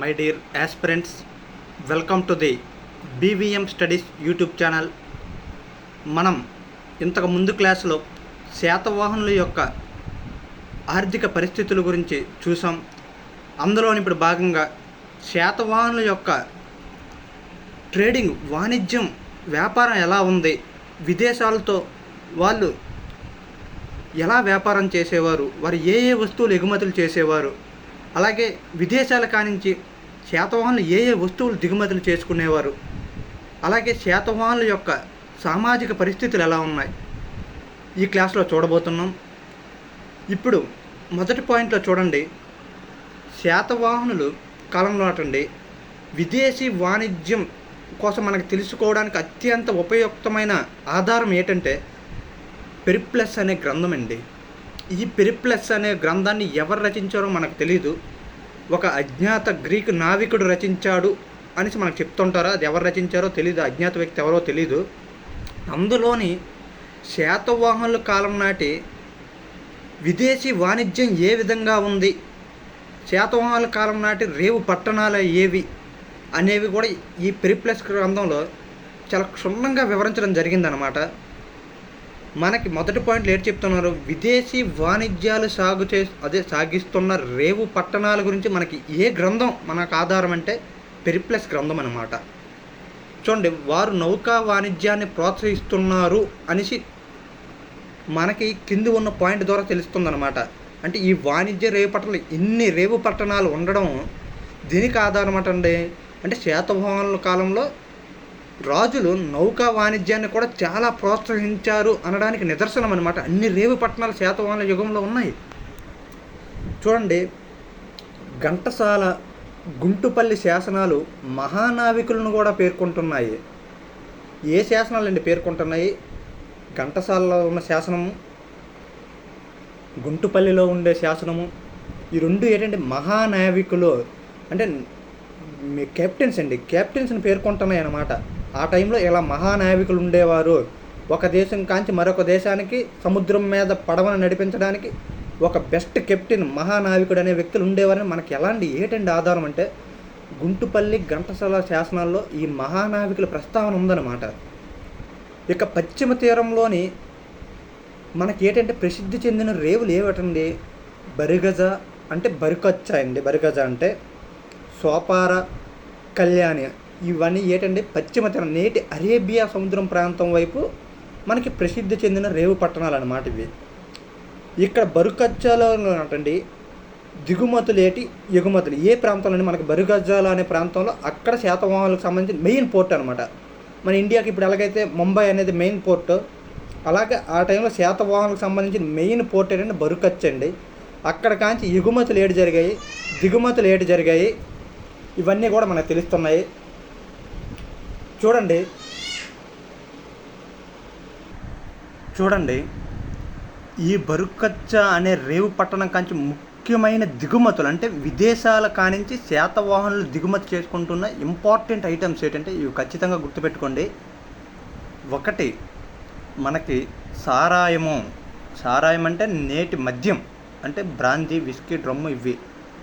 My dear aspirants, welcome to the BVM studies YouTube channel. మనం ఇంతకు ముందు క్లాసులో శాతవాహనుల యొక్క ఆర్థిక పరిస్థితుల గురించి చూసాం. అందులోని ఇప్పుడు భాగంగా శాతవాహనుల యొక్క ట్రేడింగ్, వాణిజ్యం, వ్యాపారం ఎలా ఉంది, విదేశాలతో వాళ్ళు ఎలా వ్యాపారం చేసేవారు, వారు ఏ ఏ వస్తువులు ఎగుమతులు చేసేవారు, అలాగే విదేశాల కానించి శాతవాహనులు ఏ ఏ వస్తువులు దిగుమతులు చేసుకునేవారు, అలాగే శాతవాహనుల యొక్క సామాజిక పరిస్థితులు ఎలా ఉన్నాయి, ఈ క్లాస్లో చూడబోతున్నాం. ఇప్పుడు మొదటి పాయింట్లో చూడండి, శాతవాహనులు కాలంలో అటండి విదేశీ వాణిజ్యం కోసం మనకు తెలుసుకోవడానికి అత్యంత ఉపయుక్తమైన ఆధారం ఏంటంటే పెరిప్లస్ అనే గ్రంథం అండి. ఈ పెరిప్లస్ అనే గ్రంథాన్ని ఎవరు రచించారో మనకు తెలీదు. ఒక అజ్ఞాత గ్రీకు నావికుడు రచించాడు అనేసి మనకు చెప్తుంటారు. అది ఎవరు రచించారో తెలీదు, అజ్ఞాత వ్యక్తి ఎవరో తెలీదు. అందులోని శాతవాహనుల కాలం నాటి విదేశీ వాణిజ్యం ఏ విధంగా ఉంది, శాతవాహనుల కాలం నాటి రేవు పట్టణాలు ఏవి అనేవి కూడా ఈ పెరిప్లస్ గ్రంథంలో చాలా క్షుణ్ణంగా వివరించడం జరిగిందనమాట. మనకి మొదటి పాయింట్లు ఏంటి చెప్తున్నారు, విదేశీ వాణిజ్యాలు సాగిస్తున్న రేవు పట్టణాల గురించి మనకి ఏ గ్రంథం మనకు ఆధారం అంటే పెరిప్లస్ గ్రంథం అనమాట. చూడండి, వారు నౌకా వాణిజ్యాన్ని ప్రోత్సహిస్తున్నారు అనేసి మనకి కింది ఉన్న పాయింట్ ద్వారా తెలుస్తుందన్నమాట. అంటే ఈ వాణిజ్య రేవు పట్టణాలు, ఇన్ని రేవు పట్టణాలు ఉండడం దీనికి ఆధారం అంటే శాతవాహనుల కాలంలో రాజులు నౌకా వాణిజ్యాన్ని కూడా చాలా ప్రోత్సహించారు అనడానికి నిదర్శనం అనమాట. అన్ని రేవు పట్టణాలు శాతవాహనుల యుగంలో ఉన్నాయి. చూడండి, ఘంటసాల, గుంటుపల్లి శాసనాలు మహానావికులను కూడా పేర్కొంటున్నాయి. ఏ శాసనాలు అండి పేర్కొంటున్నాయి? ఘంటసాలలో ఉన్న శాసనము, గుంటుపల్లిలో ఉండే శాసనము, ఈ రెండు ఏంటంటే మహానావికులు అంటే కెప్టెన్స్ అండి, కెప్టెన్స్ని పేర్కొంటున్నాయి అన్నమాట. ఆ టైంలో ఇలా మహానావికులు ఉండేవారు. ఒక దేశం కాంచి మరొక దేశానికి సముద్రం మీద పడవను నడిపించడానికి ఒక బెస్ట్ కెప్టెన్, మహానావికుడు అనే వ్యక్తులు ఉండేవారని మనకి ఎలాంటి ఏంటండి ఆధారం అంటే గుంటుపల్లి, ఘంటసాల శాసనాల్లో ఈ మహానావికుల ప్రస్తావన ఉందన్నమాట. ఇక పశ్చిమ తీరంలోని మనకి ఏంటంటే ప్రసిద్ధి చెందిన రేవులు ఏవటండి, బరిగజ అంటే బరికొచ్చ అండి, బరిగజ అంటే సోపార, కళ్యాణి, ఇవన్నీ ఏంటంటే పశ్చిమ తీరం, నేటి అరేబియా సముద్రం ప్రాంతం వైపు మనకి ప్రసిద్ధి చెందిన రేవు పట్టణాలు అన్నమాట ఇవి. ఇక్కడ బరుకజ్జాలో అంటండి దిగుమతులు ఎగుమతులు ఏ ప్రాంతంలో అంటే మనకి బరుగజ్జాల అనే ప్రాంతంలో అక్కడ శాతవాహనులకు సంబంధించిన మెయిన్ పోర్ట్ అనమాట. మన ఇండియాకి ఇప్పుడు ఎలాగైతే ముంబై అనేది మెయిన్ పోర్ట్, అలాగే ఆ టైంలో శాతవాహనులకు సంబంధించిన మెయిన్ పోర్ట్ ఏంటంటే బరుకచ్చ అండి. అక్కడ కాంచి ఎగుమతులు ఏడు జరిగాయి, దిగుమతులు ఏడు జరిగాయి, ఇవన్నీ కూడా మనకు తెలుస్తున్నాయి. చూడండి, ఈ బరుకచ్చ అనే రేవు పట్టణం కాంచి ముఖ్యమైన దిగుమతులు అంటే విదేశాల కానించి శాతవాహనులు దిగుమతి చేసుకుంటున్న ఇంపార్టెంట్ ఐటమ్స్ ఏంటంటే ఇవి ఖచ్చితంగా గుర్తుపెట్టుకోండి. ఒకటి మనకి సారాయం అంటే నేటి మద్యం అంటే బ్రాందీ, విస్కీ, డ్రమ్ము, ఇవి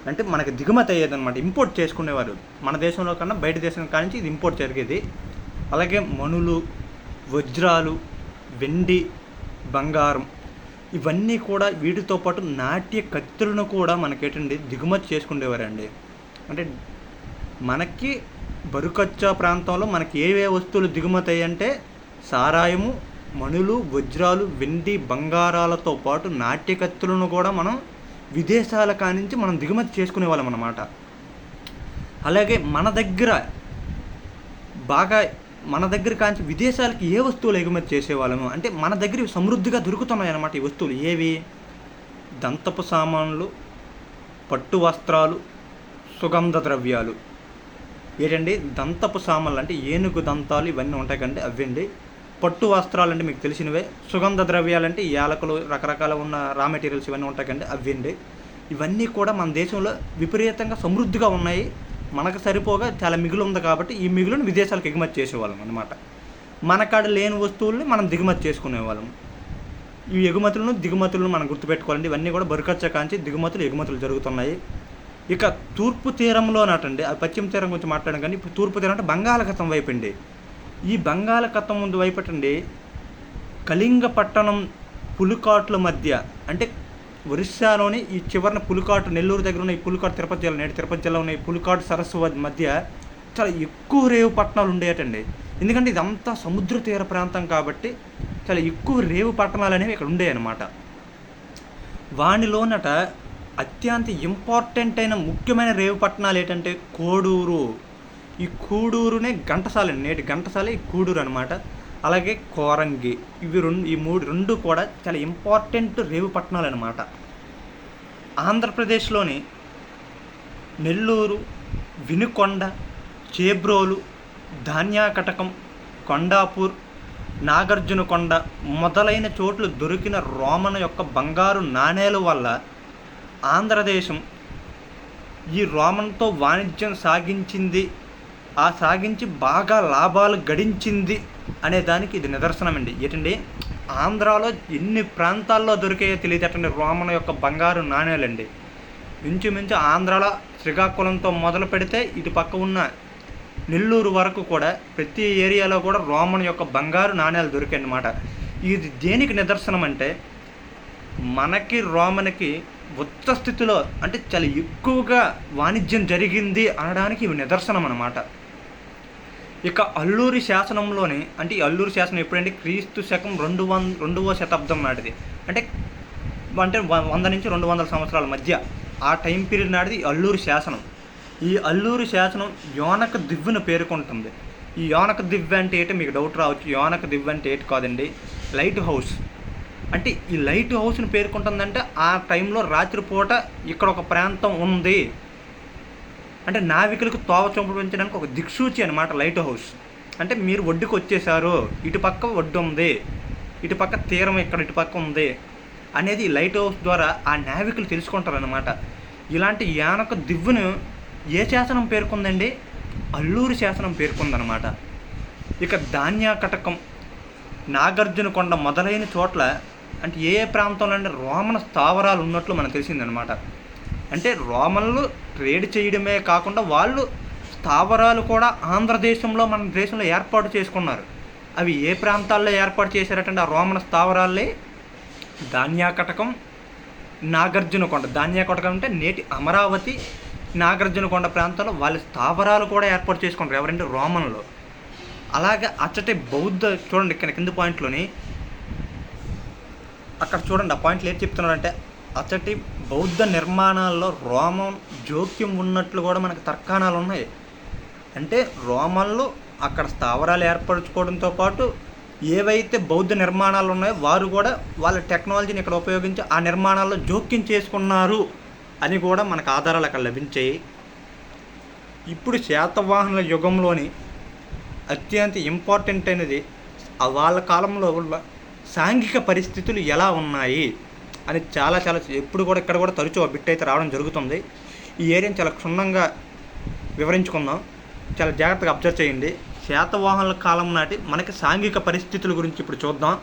అంటే మనకి దిగుమతి అయ్యేదన్నమాట, ఇంపోర్ట్ చేసుకునేవారు. మన దేశంలో కన్నా బయట దేశం కానించి ఇది ఇంపోర్ట్ జరిగేది. అలాగే మణులు, వజ్రాలు, వెండి, బంగారం, ఇవన్నీ కూడా వీటితో పాటు నాట్య కత్తులను కూడా మనకేంటండి దిగుమతి చేసుకునేవారండి. అంటే మనకి బరుకచ్చా ప్రాంతంలో మనకి ఏ వస్తువులు దిగుమతి అయ్యంటే సారాయము, మణులు, వజ్రాలు, వెండి, బంగారాలతో పాటు నాట్య కత్తులను కూడా మనం విదేశాల కానించి మనం దిగుమతి చేసుకునే వాళ్ళం అన్నమాట. అలాగే మన దగ్గర కాంచి విదేశాలకి ఏ వస్తువులు ఎగుమతి చేసేవాళ్ళము అంటే మన దగ్గర సమృద్ధిగా దొరుకుతున్నాయి అన్నమాట. ఈ వస్తువులు ఏవి? దంతపు సామాన్లు, పట్టు వస్త్రాలు, సుగంధ ద్రవ్యాలు. ఏంటండి దంతపు సామాన్లు అంటే ఏనుగు దంతాలు ఇవన్నీ ఉంటాయి కండి, అవ్వండి. పట్టు వస్త్రాలు అంటే మీకు తెలిసినవే. సుగంధ ద్రవ్యాలు అంటే యాలకులు, రకరకాల ఉన్న రా మెటీరియల్స్ ఇవన్నీ ఉంటాయి కండి, అవ్వండి. ఇవన్నీ కూడా మన దేశంలో విపరీతంగా సమృద్ధిగా ఉన్నాయి. మనకు సరిపోగా చాలా మిగులు ఉంది కాబట్టి ఈ మిగులును విదేశాలకు ఎగుమతి చేసేవాళ్ళం అనమాట. మన కాడ లేని వస్తువుల్ని మనం దిగుమతి చేసుకునేవాళ్ళం. ఈ ఎగుమతులను దిగుమతులను మనం గుర్తుపెట్టుకోవాలండి. ఇవన్నీ కూడా బరుకచ్చ కాంచి దిగుమతులు ఎగుమతులు జరుగుతున్నాయి. ఇక తూర్పు తీరంలోనటండి, అది పశ్చిమ తీరం గురించి మాట్లాడాం కానీ ఇప్పుడు తూర్పు తీరం అంటే బంగాళాఖాతం వైపు అండి. ఈ బంగాళాఖాతం ముందు వైపటండి కళింగపట్టణం పులికాట్ల మధ్య, అంటే ఒరిస్సాలోని ఈ చివరిన పులికాటు, నెల్లూరు దగ్గర ఉన్న ఈ పులికాటు, తిరుపతి జిల్లా, నేటి తిరుపతి జిల్లా ఉన్న ఈ పులికాటు సరస్సు మధ్య చాలా ఎక్కువ రేవు పట్టణాలు ఉండేటండి. ఎందుకంటే ఇదంతా సముద్ర తీర ప్రాంతం కాబట్టి చాలా ఎక్కువ రేవు పట్టణాలు అనేవి ఇక్కడ ఉండేవి అన్నమాట. వానిలోనట అత్యంత ఇంపార్టెంట్ అయిన ముఖ్యమైన రేవు పట్టణాలు ఏంటంటే కోడూరు. ఈ కూడూరునే ఘంటసాల, నేటి ఘంటసాల ఈ కూడూరు అనమాట. అలాగే కోరంగి, ఈ రెండు కూడా చాలా ఇంపార్టెంట్ రేవు పట్టణాలు అనమాట. ఆంధ్రప్రదేశ్లోని నెల్లూరు, వినుకొండ, చేబ్రోలు, ధాన్యాకటకం, కొండాపూర్, నాగార్జునకొండ మొదలైన చోట్ల దొరికిన రోమన్ యొక్క బంగారు నాణేల వల్ల ఆంధ్రదేశం ఈ రోమన్తో వాణిజ్యం సాగించింది, సాగించి బాగా లాభాలు గడించింది అనే దానికి ఇది నిదర్శనం అండి. ఏంటండి, ఆంధ్రాలో ఎన్ని ప్రాంతాల్లో దొరికాయో తెలియదటండి రోమన్ యొక్క బంగారు నాణేలండి. ఇంచుమించు ఆంధ్రాలో శ్రీకాకుళంతో మొదలు పెడితే ఇటు పక్క ఉన్న నెల్లూరు వరకు కూడా ప్రతి ఏరియాలో కూడా రోమన్ యొక్క బంగారు నాణేలు దొరికాయి అన్నమాట. ఇది దేనికి నిదర్శనం అంటే మనకి రోమన్కి ఉచ్చ స్థితిలో, అంటే చాలా ఎక్కువగా వాణిజ్యం జరిగింది అనడానికి ఇవి నిదర్శనం అన్నమాట. ఇక అల్లూరి శాసనంలోని, అంటే ఈ అల్లూరి శాసనం ఎప్పుడంటే క్రీస్తు శకం 200వ శతాబ్దం నాటిది, అంటే 100 నుంచి 200 సంవత్సరాల మధ్య ఆ టైం పీరియడ్ నాటిది ఈ అల్లూరి శాసనం. ఈ అల్లూరి శాసనం యోనక దివ్వును పేర్కొంటుంది. ఈ యోనక దివ్వు అంటే ఏంటో మీకు డౌట్ రావచ్చు. యోనక దివ్వు అంటే ఏంటి కాదండి, లైట్ హౌస్. అంటే ఈ లైట్ హౌస్ని పేర్కొంటుందంటే ఆ టైంలో రాత్రిపూట ఇక్కడ ఒక ప్రాంతం ఉంది అంటే నావికులకు తోవ చూపించడానికి ఒక దిక్సూచి అనమాట లైట్ హౌస్. అంటే మీరు ఒడ్డుకు వచ్చేసారు, ఇటుపక్క ఒడ్డు ఉంది, ఇటుపక్క తీరం ఇక్కడ ఇటుపక్క ఉంది అనేది లైట్ హౌస్ ద్వారా ఆ నావికులు తెలుసుకుంటారనమాట. ఇలాంటి యానక దివ్వును ఏ శాసనం పేర్కొందండి, అల్లూరి శాసనం పేర్కొందనమాట. ఇక ధాన్యాకటకం, నాగార్జునకొండ మొదలైన చోట్ల అంటే ఏ ప్రాంతంలో అంటే రోమన్ స్థావరాలు ఉన్నట్లు మనకు తెలిసిందనమాట. అంటే రోమన్లు ట్రేడ్ చేయడమే కాకుండా వాళ్ళు స్థావరాలు కూడా ఆంధ్రదేశంలో, మన దేశంలో ఏర్పాటు చేసుకున్నారు. అవి ఏ ప్రాంతాల్లో ఏర్పాటు చేశారటంటే ఆ రోమన్ స్థావరాలే ధాన్యాకటకం, నాగార్జునకొండ. ధాన్యాకటకం అంటే నేటి అమరావతి, నాగార్జునకొండ ప్రాంతంలో వాళ్ళ స్థావరాలు కూడా ఏర్పాటు చేసుకుంటారు ఎవరంటే రోమన్లు. అలాగే అచ్చటి బౌద్ధ, చూడండి ఇక్కడ కింద పాయింట్లోని అక్కడ చూడండి ఆ పాయింట్లు ఏం చెప్తున్నారంటే అచ్చటి బౌద్ధ నిర్మాణాల్లో రోమన్ జోక్యం ఉన్నట్లు కూడా మనకు తర్కాణాలు ఉన్నాయి. అంటే రోమన్లు అక్కడ స్థావరాలు ఏర్పరచుకోవడంతో పాటు ఏవైతే బౌద్ధ నిర్మాణాలు ఉన్నాయో వారు కూడా వాళ్ళ టెక్నాలజీని ఇక్కడ ఉపయోగించి ఆ నిర్మాణాల్లో జోక్యం చేసుకున్నారు అని కూడా మనకు ఆధారాలు అక్కడ లభించాయి. ఇప్పుడు శాతవాహనుల యుగంలోని అత్యంత ఇంపార్టెంట్ అనేది వాళ్ళ కాలంలో ఉన్న సాంఘిక పరిస్థితులు ఎలా ఉన్నాయి అని చాలా ఎప్పుడు కూడా ఇక్కడ కూడా తరచూ బిట్ అయితే రావడం జరుగుతుంది. ఈ ఏరియాని చాలా క్షుణ్ణంగా వివరించుకుందాం, చాలా జాగ్రత్తగా అబ్జర్వ్ చేయండి. శాతవాహనుల కాలం నాటి మనకి సాంఘిక పరిస్థితుల గురించి ఇప్పుడు చూద్దాం.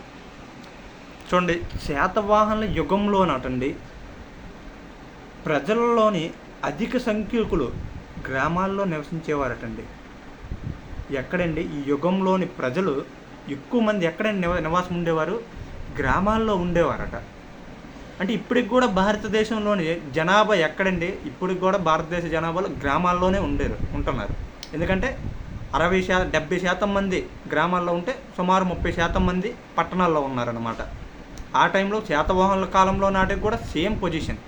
చూడండి, శాతవాహనుల యుగంలో నాటండి ప్రజలలోని అధిక సంఖ్యకులు గ్రామాల్లో నివసించేవారటండి. ఎక్కడండి ఈ యుగంలోని ప్రజలు ఎక్కువ మంది ఎక్కడండి నివాసం ఉండేవారు, గ్రామాల్లో ఉండేవారట. అంటే ఇప్పటికి కూడా భారతదేశంలోని జనాభా ఎక్కడండి, ఇప్పటికి కూడా భారతదేశ జనాభాలో గ్రామాల్లోనే ఉంటున్నారు. ఎందుకంటే 70% మంది గ్రామాల్లో ఉంటే సుమారు 30% మంది పట్టణాల్లో ఉన్నారనమాట. ఆ టైంలో శాతవాహనుల కాలంలో నాటికి కూడా సేమ్ పొజిషన్,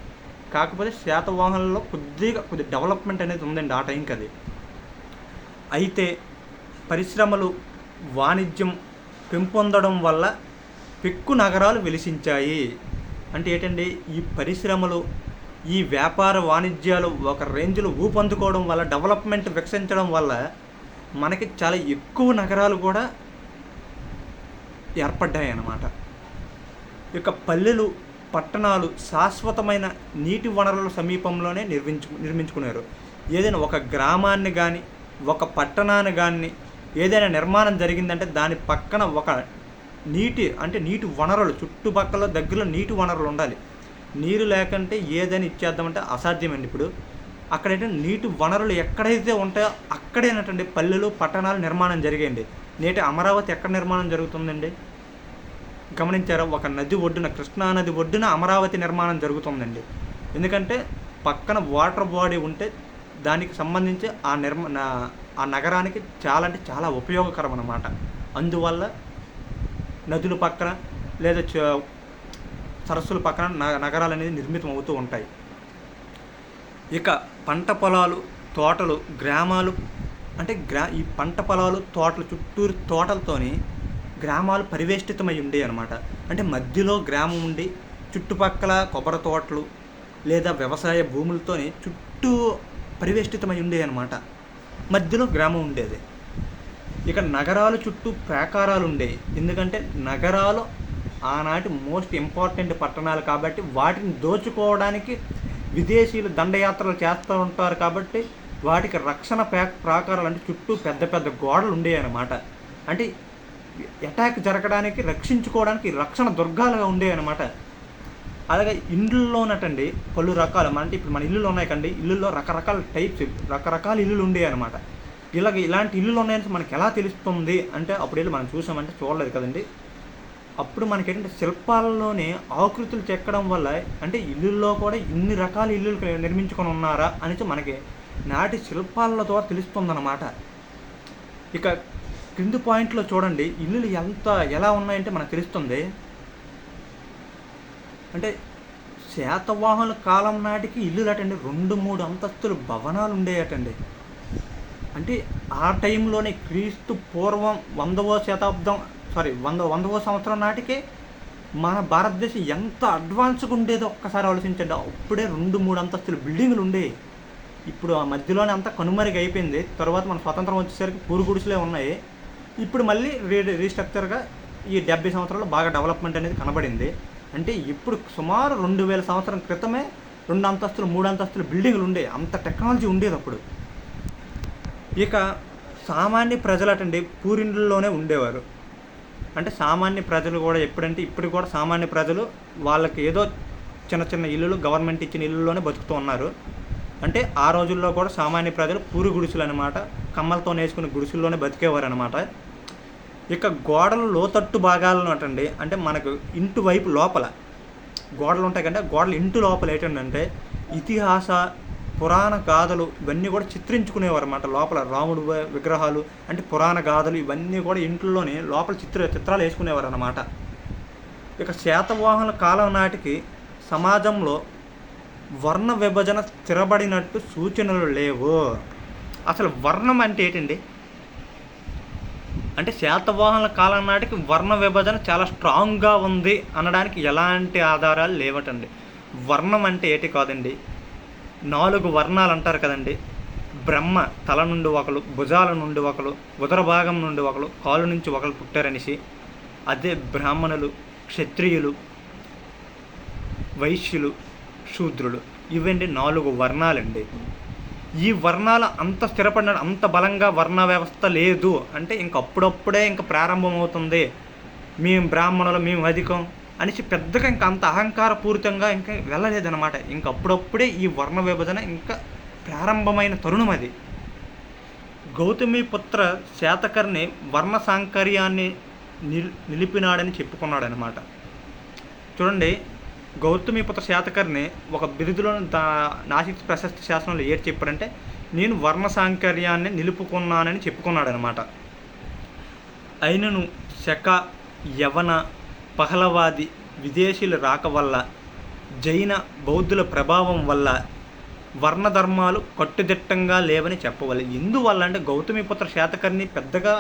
కాకపోతే శాతవాహనుల్లో కొద్ది డెవలప్మెంట్ అనేది ఉందండి ఆ టైంకి. అది అయితే పరిశ్రమలు, వాణిజ్యం పెంపొందడం వల్ల పెక్కు నగరాలు వెలిసించాయి. అంటే ఏంటండి, ఈ పరిశ్రమలు, ఈ వ్యాపార వాణిజ్యాలు ఒక రేంజ్లో ఊపందుకోవడం వల్ల, డెవలప్మెంట్ వికసించడం వల్ల మనకి చాలా ఎక్కువ నగరాలు కూడా ఏర్పడ్డాయి అన్నమాట. ఇక పల్లెలు, పట్టణాలు శాశ్వతమైన నీటి వనరుల సమీపంలోనే నిర్మించుకున్నారు. ఏదైనా ఒక గ్రామాన్ని కానీ ఒక పట్టణాన్ని కానీ ఏదైనా నిర్మాణం జరిగిందంటే దాని పక్కన ఒక నీటి వనరులు, చుట్టుపక్కల దగ్గరలో నీటి వనరులు ఉండాలి. నీరు లేకుంటే ఏదైనా ఇచ్చేద్దామంటే అసాధ్యమండి. ఇప్పుడు అక్కడైతే నీటి వనరులు ఎక్కడైతే ఉంటాయో అక్కడేనటండి పల్లెలు పట్టణాలు నిర్మాణం జరిగేయండి. నేటి అమరావతి ఎక్కడ నిర్మాణం జరుగుతుందండి? గమనించారా? ఒక నది ఒడ్డున, కృష్ణా నది ఒడ్డున అమరావతి నిర్మాణం జరుగుతుందండి. ఎందుకంటే పక్కన వాటర్ బాడీ ఉంటే దానికి సంబంధించి ఆ నగరానికి చాలా అంటే చాలా ఉపయోగకరం అన్నమాట. అందువల్ల నదుల పక్కన లేదా సరస్సుల పక్కన నగరాలు అనేది నిర్మితం అవుతూ ఉంటాయి. ఇక పంట పొలాలు, తోటలు, గ్రామాలు అంటే ఈ పంట పొలాలు, తోటలు, చుట్టూరు తోటలతోని గ్రామాలు పరివేష్టితమై ఉండేవి అనమాట. అంటే మధ్యలో గ్రామం ఉండి చుట్టుపక్కల కొబ్బరి తోటలు లేదా వ్యవసాయ భూములతోని చుట్టూ పరివేష్టితమై ఉండేవి అనమాట. మధ్యలో గ్రామం ఉండేది. ఇక నగరాలు చుట్టూ ప్రాకారాలు ఉండేవి. ఎందుకంటే నగరాలు ఆనాటి మోస్ట్ ఇంపార్టెంట్ పట్టణాలు కాబట్టి వాటిని దోచుకోవడానికి విదేశీయులు దండయాత్రలు చేస్తూ ఉంటారు కాబట్టి వాటికి రక్షణ ప్రాకారాలు అంటే చుట్టూ పెద్ద పెద్ద గోడలు ఉండేవి అన్నమాట. అంటే అటాక్ జరగడానికి రక్షించుకోవడానికి రక్షణ దుర్గాలుగా ఉండేవి అనమాట. అలాగే ఇండ్లలోనటండి పలు రకాలు అంటే ఇప్పుడు మన ఇల్లులు ఉన్నాయి కండి, ఇల్లుల్లో రకరకాల టైప్స్, రకరకాల ఇల్లులు ఉండేవి అనమాట. ఇలాంటి ఇల్లులు ఉన్నాయని మనకి ఎలా తెలుస్తుంది అంటే అప్పుడు వెళ్ళి మనం చూసామంటే చూడలేదు కదండి. అప్పుడు మనకి ఏంటంటే శిల్పాలలోనే ఆకృతులు చెక్కడం వల్ల అంటే ఇల్లుల్లో కూడా ఇన్ని రకాల ఇల్లులు నిర్మించుకొని ఉన్నారా అనేసి మనకి నాటి శిల్పాల ద్వారా తెలుస్తుందన్నమాట. ఇక క్రింది పాయింట్లో చూడండి ఇల్లులు ఎలా ఉన్నాయంటే మనకు తెలుస్తుంది. అంటే శాతవాహనుల కాలం నాటికి ఇల్లులు అటండి 2-3 అంతస్తులు భవనాలు ఉండేయటండి. అంటే ఆ టైంలోనే క్రీస్తు పూర్వం 100వ సంవత్సరం నాటికే మన భారతదేశం ఎంత అడ్వాన్స్గా ఉండేదో ఒక్కసారి ఆలోచించండి. అప్పుడే 2-3 అంతస్తులు బిల్డింగులు ఉండేవి. ఇప్పుడు ఆ మధ్యలోనే అంతా కనుమరుగు అయిపోయింది. తర్వాత మన స్వతంత్రం వచ్చేసరికి పూరు గుడిసెలే ఉన్నాయి. ఇప్పుడు మళ్ళీ రీస్ట్రక్చర్గా ఈ 70 సంవత్సరాలు బాగా డెవలప్మెంట్ అనేది కనబడింది. అంటే ఇప్పుడు సుమారు 2000 సంవత్సరం క్రితమే 2 అంతస్తులు 3 అంతస్తులు బిల్డింగులు ఉండేవి. అంత టెక్నాలజీ ఉండేది అప్పుడు. ఇక సామాన్య ప్రజలటండి పూరిండ్లలోనే ఉండేవారు. అంటే సామాన్య ప్రజలు కూడా ఎప్పుడంటే ఇప్పుడు కూడా సామాన్య ప్రజలు వాళ్ళకి ఏదో చిన్న చిన్న ఇల్లులు గవర్నమెంట్ ఇచ్చిన ఇల్లుల్లోనే బతుకుతూ ఉన్నారు. అంటే ఆ రోజుల్లో కూడా సామాన్య ప్రజలు పూరి గుడిసెలు అనమాట, కమ్మలతో నేసుకునే గుడిసెల్లోనే బతికేవారు అనమాట. ఇక గోడలు లోతట్టు భాగాలను అటండి అంటే మనకు ఇంటి వైపు లోపల గోడలు ఉంటాయి కంటే గోడలు ఇంటి లోపల ఏంటంటే ఇతిహాస పురాణ గాథలు ఇవన్నీ కూడా చిత్రించుకునేవారు అన్నమాట. లోపల రాముడు విగ్రహాలు అంటే పురాణ గాథలు ఇవన్నీ కూడా ఇంట్లోనే లోపల చిత్రాలు వేసుకునేవారు అన్నమాట. ఇక శాతవాహనుల కాలం నాటికి సమాజంలో వర్ణ విభజన స్థిరపడినట్టు సూచనలు లేవు. అసలు వర్ణం అంటే ఏంటండి అంటే శాతవాహనుల కాలం నాటికి వర్ణ విభజన చాలా స్ట్రాంగ్గా ఉంది అనడానికి ఎలాంటి ఆధారాలు లేవటండి. వర్ణం అంటే ఏంటి కాదండి, 4 వర్ణాలు అంటారు కదండి. బ్రహ్మ తల నుండి ఒకరు, భుజాల నుండి ఒకరు, ఉదర భాగం నుండి ఒకరు, కాలు నుంచి ఒకరు పుట్టారనేసి. అదే బ్రాహ్మణులు, క్షత్రియులు, వైశ్యులు, శూద్రులు ఇవండి 4 వర్ణాలండి. ఈ వర్ణాలు అంత స్థిరపడిన అంత బలంగా వర్ణ వ్యవస్థ లేదు. అంటే అప్పుడప్పుడే ప్రారంభమవుతుంది, మేము బ్రాహ్మణులు మేము అధికం అనేసి పెద్దగా అంత అహంకారపూరితంగా వెళ్ళలేదన్నమాట. అప్పుడప్పుడే ఈ వర్ణ విభజన ప్రారంభమైన తరుణం అది. గౌతమిపుత్ర శాతకర్ణి వర్ణ సాంకర్యాన్ని నిలిపినాడని చెప్పుకున్నాడనమాట. చూడండి, గౌతమిపుత్ర శాతకర్ణి ఒక బిరుదులో నాసిక్ ప్రశస్తి శాసనంలో ఏది చెప్పాడంటే నేను వర్ణ సాంకర్యాన్ని నిలుపుకున్నానని చెప్పుకున్నాడనమాట. అయినను శక, యవన, పహలవాది విదేశీయుల రాక వల్ల, జైన బౌద్ధుల ప్రభావం వల్ల వర్ణధర్మాలు కట్టుదిట్టంగా లేవని చెప్పవాలి. ఎందువల్ల అంటే గౌతమిపుత్ర శాతకర్ణి పెద్దగా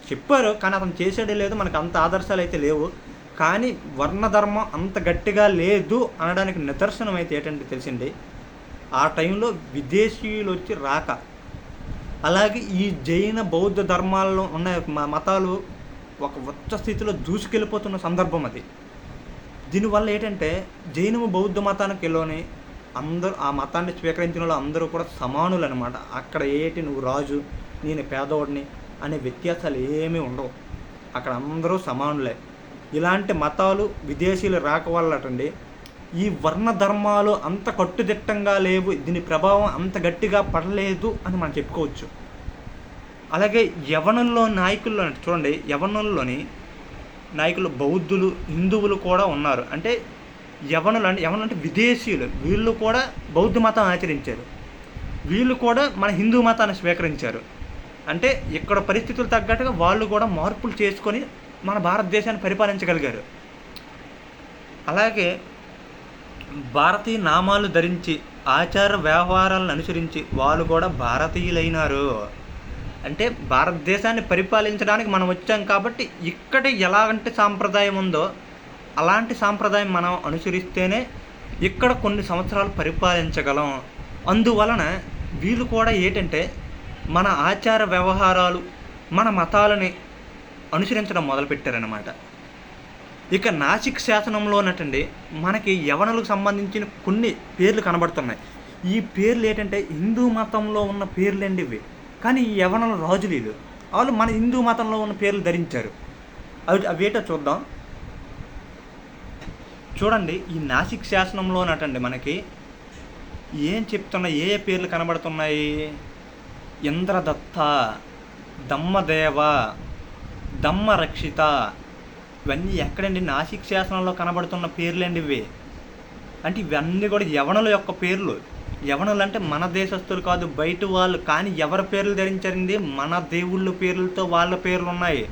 చెప్పారు కానీ అతను చేసేదే లేదు, మనకు అంత ఆదర్శాలు అయితే లేవు. కానీ వర్ణధర్మం అంత గట్టిగా లేదు అనడానికి నిదర్శనం అయితే ఏంటంటే తెలిసింది ఆ టైంలో విదేశీయులు వచ్చి రాక, అలాగే ఈ జైన బౌద్ధ ధర్మాల్లో ఉన్న మతాలు ఒక ఉచ్చ స్థితిలో దూసుకెళ్ళిపోతున్న సందర్భం అది. దీనివల్ల ఏంటంటే జైనము బౌద్ధ మతానికి వెళ్ళని అందరూ ఆ మతాన్ని స్వీకరించిన వాళ్ళు అందరూ కూడా సమానులు అనమాట. అక్కడ నువ్వు రాజు నేను పేదవాడిని అనే వ్యత్యాసాలు ఏమీ ఉండవు, అక్కడ అందరూ సమానులే. ఇలాంటి మతాలు విదేశీయులు రాక వల్లటండి ఈ వర్ణ ధర్మాలు అంత కట్టుదిట్టంగా లేవు, దీని ప్రభావం అంత గట్టిగా పడలేదు అని మనం చెప్పుకోవచ్చు. అలాగే యవనుల్లో నాయకుల్లో చూడండి, యవనుల్లోని నాయకులు బౌద్ధులు, హిందువులు కూడా ఉన్నారు. అంటే యవనులు అంటే విదేశీయులు, వీళ్ళు కూడా బౌద్ధ మతం ఆచరించారు, వీళ్ళు కూడా మన హిందూ మతాన్ని స్వీకరించారు. అంటే ఇక్కడ పరిస్థితులు తగ్గట్టుగా వాళ్ళు కూడా మార్పులు చేసుకొని మన భారతదేశాన్ని పరిపాలించగలిగారు. అలాగే భారతీయ నామాలు ధరించి ఆచార వ్యవహారాలను అనుసరించి వాళ్ళు కూడా భారతీయులైనారు. అంటే భారతదేశాన్ని పరిపాలించడానికి మనం వచ్చాం కాబట్టి ఇక్కడ ఎలాంటి సాంప్రదాయం ఉందో అలాంటి సాంప్రదాయం మనం అనుసరిస్తేనే ఇక్కడ కొన్ని సంవత్సరాలు పరిపాలించగలం. అందువలన వీళ్ళు కూడా ఏంటంటే మన ఆచార వ్యవహారాలు, మన మతాలని అనుసరించడం మొదలుపెట్టారనమాట. ఇక నాసిక్ శాసనంలోనటండి మనకి యవనులకు సంబంధించిన కొన్ని పేర్లు కనబడుతున్నాయి. ఈ పేర్లు ఏంటంటే హిందూ మతంలో ఉన్న పేర్లండి ఇవి. కానీ ఈ యవనుల రాజులు వాళ్ళు మన హిందూ మతంలో ఉన్న పేర్లు ధరించారు. అవేటో చూద్దాం. చూడండి, ఈ నాసిక్ శాసనంలోనటండి మనకి ఏం చెప్తున్నాయి, ఏ పేర్లు కనబడుతున్నాయి? ఇంద్రదత్త, దమ్మదేవ, దమ్మరక్షిత, ఇవన్నీ ఎక్కడండి? నాసిక్ శాసనంలో కనబడుతున్న పేర్లండి ఇవి. అంటే ఇవన్నీ కూడా యవనుల యొక్క పేర్లు. యవనులు అంటే మన దేశస్తులు కాదు, బయట వాళ్ళు. కానీ ఎవరి పేర్లు ధరించారండి? మన దేవుళ్ళ పేర్లతో వాళ్ళ పేర్లు ఉన్నాయి.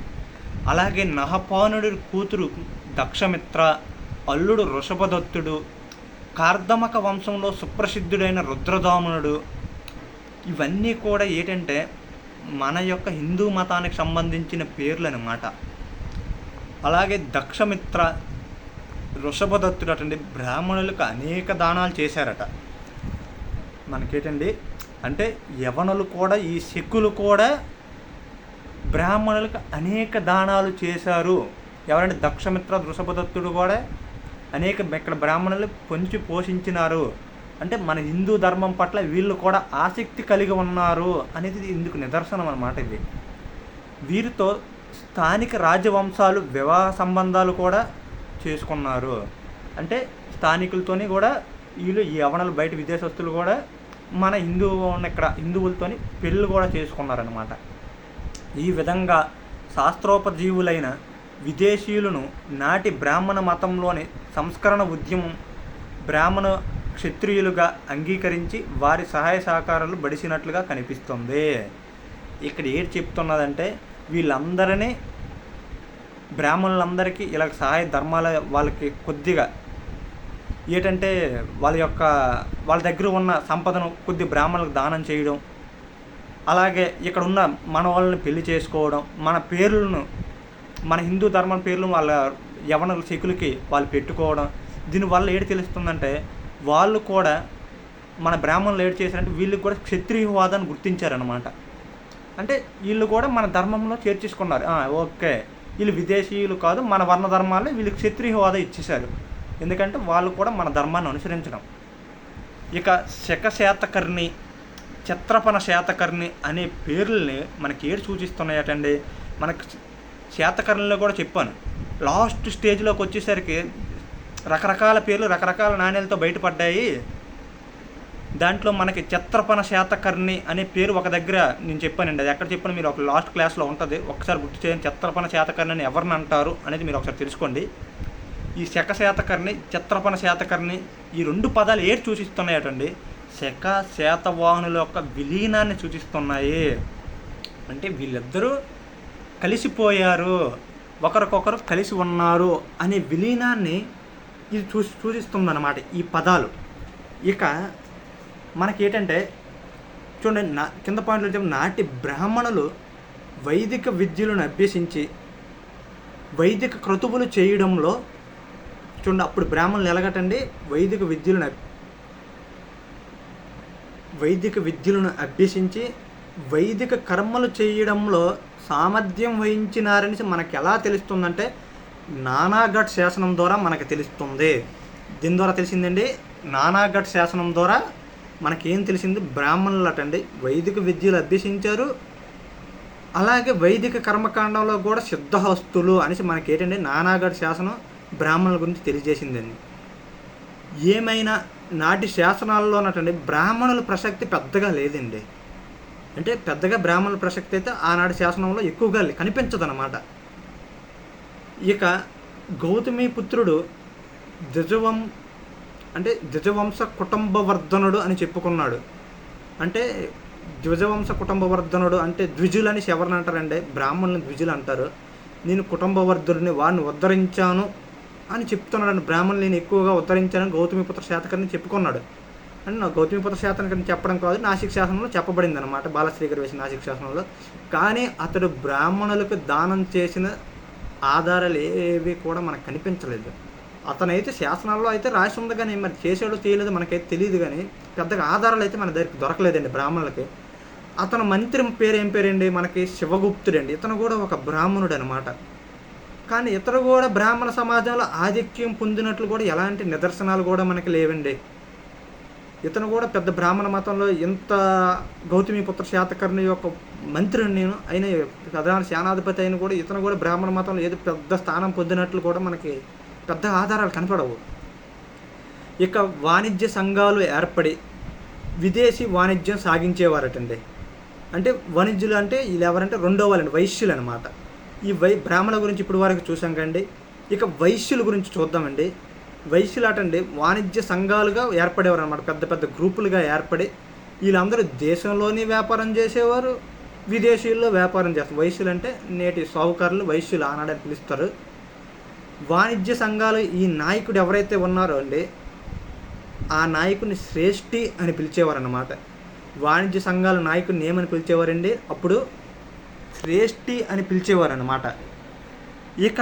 అలాగే నహపానుడి కూతురు దక్షమిత్ర, అల్లుడు వృషభదత్తుడు, కార్దమక వంశంలో సుప్రసిద్ధుడైన రుద్రదామునుడు, ఇవన్నీ కూడా ఏంటంటే మన యొక్క హిందూ మతానికి సంబంధించిన పేర్లు అన్నమాట. అలాగే దక్షమిత్ర, వృషభదత్తుడు అటండి బ్రాహ్మణులకు అనేక దానాలు చేశారట. మనకేంటండి అంటే యవనులు కూడా, ఈ శకులు కూడా బ్రాహ్మణులకు అనేక దానాలు చేశారు. ఎవరంటే దక్షమిత్ర, వృషభదత్తుడు కూడా అనేక ఇక్కడ బ్రాహ్మణులు పొంచి పోషించినారు. అంటే మన హిందూ ధర్మం పట్ల వీళ్ళు కూడా ఆసక్తి కలిగి ఉన్నారు అనేది ఇందుకు నిదర్శనం అన్నమాట ఇది. వీరితో స్థానిక రాజవంశాలు వివాహ సంబంధాలు కూడా చేసుకున్నారు. అంటే స్థానికులతోని కూడా వీళ్ళు, ఈ యవనులు బయట విదేశస్తులు కూడా మన ఇక్కడ హిందువులతోని పెళ్ళి కూడా చేసుకున్నారన్నమాట. ఈ విధంగా శాస్త్రోపజీవులైన విదేశీయులను నాటి బ్రాహ్మణ మతంలోని సంస్కరణ ఉద్యమం బ్రాహ్మణ క్షత్రియులుగా అంగీకరించి వారి సహాయ సహకారాలు బడిసినట్లుగా కనిపిస్తుంది. ఇక్కడ ఏంటి చెప్తున్నదంటే వీళ్ళందరినీ, బ్రాహ్మణులందరికీ ఇలా సహాయ ధర్మాల వాళ్ళకి కొద్దిగా ఏంటంటే వాళ్ళ దగ్గర ఉన్న సంపదను కొద్ది బ్రాహ్మణులకు దానం చేయడం, అలాగే ఇక్కడ ఉన్న మన వాళ్ళని పెళ్లి చేసుకోవడం, మన పేర్లను, మన హిందూ ధర్మం పేర్లు వాళ్ళ యవనుల శకులకి వాళ్ళు పెట్టుకోవడం. దీనివల్ల ఏడు తెలుస్తుందంటే వాళ్ళు కూడా మన బ్రాహ్మణులు ఏడు చేశారంటే వీళ్ళకి కూడా క్షత్రియ గుర్తించారనమాట. అంటే వీళ్ళు కూడా మన ధర్మంలో చేర్చేసుకున్నారు. ఓకే, వీళ్ళు విదేశీయులు కాదు, మన వర్ణ ధర్మాల్లో వీళ్ళకి క్షత్రియ హోదా ఇచ్చేశారు. ఎందుకంటే వాళ్ళు కూడా మన ధర్మాన్ని అనుసరించడం. ఇక శకశాతకర్ణి, ఛత్రపణ శాతకర్ణి అనే పేర్లని మనకి ఏడు సూచిస్తున్నాయటండి. మనకి శాతకర్ణిలో కూడా చెప్పాను, లాస్ట్ స్టేజ్లోకి వచ్చేసరికి రకరకాల పేర్లు రకరకాల నాణ్యాలతో బయటపడ్డాయి. దాంట్లో మనకి ఛత్రపణ శాతకర్ణి అనే పేరు ఒక దగ్గర నేను చెప్పానండి. అది ఎక్కడ చెప్పాను మీరు ఒక లాస్ట్ క్లాస్లో ఉంటుంది, ఒకసారి గుర్తు చేయండి. ఛత్రపణ శాతకర్ణి అని ఎవరిని అంటారు అనేది మీరు ఒకసారి తెలుసుకోండి. ఈ శక శాతకర్ణి, ఛత్రపణ శాతకర్ణి ఈ రెండు పదాలు ఏడు సూచిస్తున్నాయటండి? శక శాతవాహనుల యొక్క విలీనాన్ని సూచిస్తున్నాయి. అంటే వీళ్ళిద్దరూ కలిసిపోయారు, ఒకరికొకరు కలిసి ఉన్నారు అనే విలీనాన్ని ఇది సూచిస్తుందన్నమాట ఈ పదాలు. ఇక మనకేంటంటే చూడండి, కింద పాయింట్లో చెప్పి నాటి బ్రాహ్మణులు వైదిక విద్యలను అభ్యసించి వైదిక క్రతువులు చేయడంలో చూడండి, అప్పుడు బ్రాహ్మణులు ఎలాగటండి వైదిక విద్యలను అభ్యసించి వైదిక కర్మలు చేయడంలో సామర్థ్యం వహించినారని మనకు ఎలా తెలుస్తుందంటే నానాఘట్ శాసనం ద్వారా మనకు తెలుస్తుంది. దీని ద్వారా తెలిసిందండి, నానాఘట్ శాసనం ద్వారా మనకేం తెలిసింది? బ్రాహ్మణులు అటండి వైదిక విద్యలు అభ్యసించారు, అలాగే వైదిక కర్మకాండంలో కూడా సిద్ధహస్తులు అనేసి మనకి ఏంటంటే నానాఘట్ శాసనం బ్రాహ్మణుల గురించి తెలియజేసిందండి. ఏమైనా నాటి శాసనాల్లోనటండి బ్రాహ్మణుల ప్రసక్తి పెద్దగా లేదండి. అంటే పెద్దగా బ్రాహ్మణుల ప్రసక్తి అయితే ఆనాటి శాసనంలో ఎక్కువగా కనిపించదన్నమాట. ఇక గౌతమిపుత్రుడు ద్విజవం అంటే ద్విజవంశ కుటుంబవర్ధనుడు అని చెప్పుకున్నాడు. అంటే ద్విజవంశ కుటుంబవర్ధనుడు అంటే ద్విజులని ఎవరిని అంటారండి? బ్రాహ్మణులను ద్విజులు అంటారు. నేను కుటుంబవర్ధుడిని, వాడిని ఉద్ధరించాను అని చెప్తున్నాడు. బ్రాహ్మణులు నేను ఎక్కువగా ఉద్ధరించాను గౌతమిపుత్ర శాతకర్ణి చెప్పుకున్నాడు. అంటే నా గౌతమిపుత్ర శాతకర్ణి చెప్పడం కాదు, నాసిక్ శాసనంలో చెప్పబడింది అనమాట, బాలశ్రీ గారు వేసిన నాసిక్ శాసనంలో. కానీ అతడు బ్రాహ్మణులకు దానం చేసిన ఆధారాలు ఏవి కూడా మనకు కనిపించలేదు. అతనైతే శాసనాల్లో అయితే రాసి ఉంది, కానీ మరి చేసాడో చేయలేదో మనకైతే తెలియదు. కానీ పెద్దగా ఆధారాలు అయితే మన దగ్గరికి దొరకలేదండి బ్రాహ్మణులకి. అతను మంత్రి పేరు ఏం పేరండి? మనకి శివగుప్తుడండి. ఇతను కూడా ఒక బ్రాహ్మణుడు అనమాట. కానీ ఇతను కూడా బ్రాహ్మణ సమాజంలో ఆధిక్యం పొందినట్లు కూడా ఎలాంటి నిదర్శనాలు కూడా మనకి లేవండి. ఇతను కూడా పెద్ద బ్రాహ్మణ మతంలో ఇంత గౌతమిపుత్ర శాతకర్ణి యొక్క మంత్రిని నేను అయిన ప్రధాన సేనాధిపతి అయిన కూడా ఇతను కూడా బ్రాహ్మణ మతంలో ఏదో పెద్ద స్థానం పొందినట్లు కూడా మనకి పెద్ద ఆధారాలు కనపడవు. ఇక వాణిజ్య సంఘాలు ఏర్పడి విదేశీ వాణిజ్యం సాగించేవారటండి. అంటే వాణిజ్యులు అంటే వీళ్ళు ఎవరంటే రెండో వాళ్ళండి, వైశ్యులు అనమాట. ఈ బ్రాహ్మణుల గురించి ఇప్పుడు వరకు చూసాం కండి. ఇక వైశ్యుల గురించి చూద్దామండి. వైశ్యులు అటండి వాణిజ్య సంఘాలుగా ఏర్పడేవారు అనమాట. పెద్ద పెద్ద గ్రూపులుగా ఏర్పడి వీళ్ళందరూ దేశంలోని వ్యాపారం చేసేవారు, విదేశీయుల్లో వ్యాపారం చేస్తారు. వైశ్యులు అంటే నేటి సాహుకారులు వైశ్యులు ఆనాడని పిలుస్తారు. వాణిజ్య సంఘాలు ఈ నాయకుడు ఎవరైతే ఉన్నారో అండి, ఆ నాయకుడిని శ్రేష్ఠి అని పిలిచేవారు అన్నమాట. వాణిజ్య సంఘాల నాయకుడిని ఏమని పిలిచేవారండి? అప్పుడు శ్రేష్ఠి అని పిలిచేవారు అన్నమాట. ఇక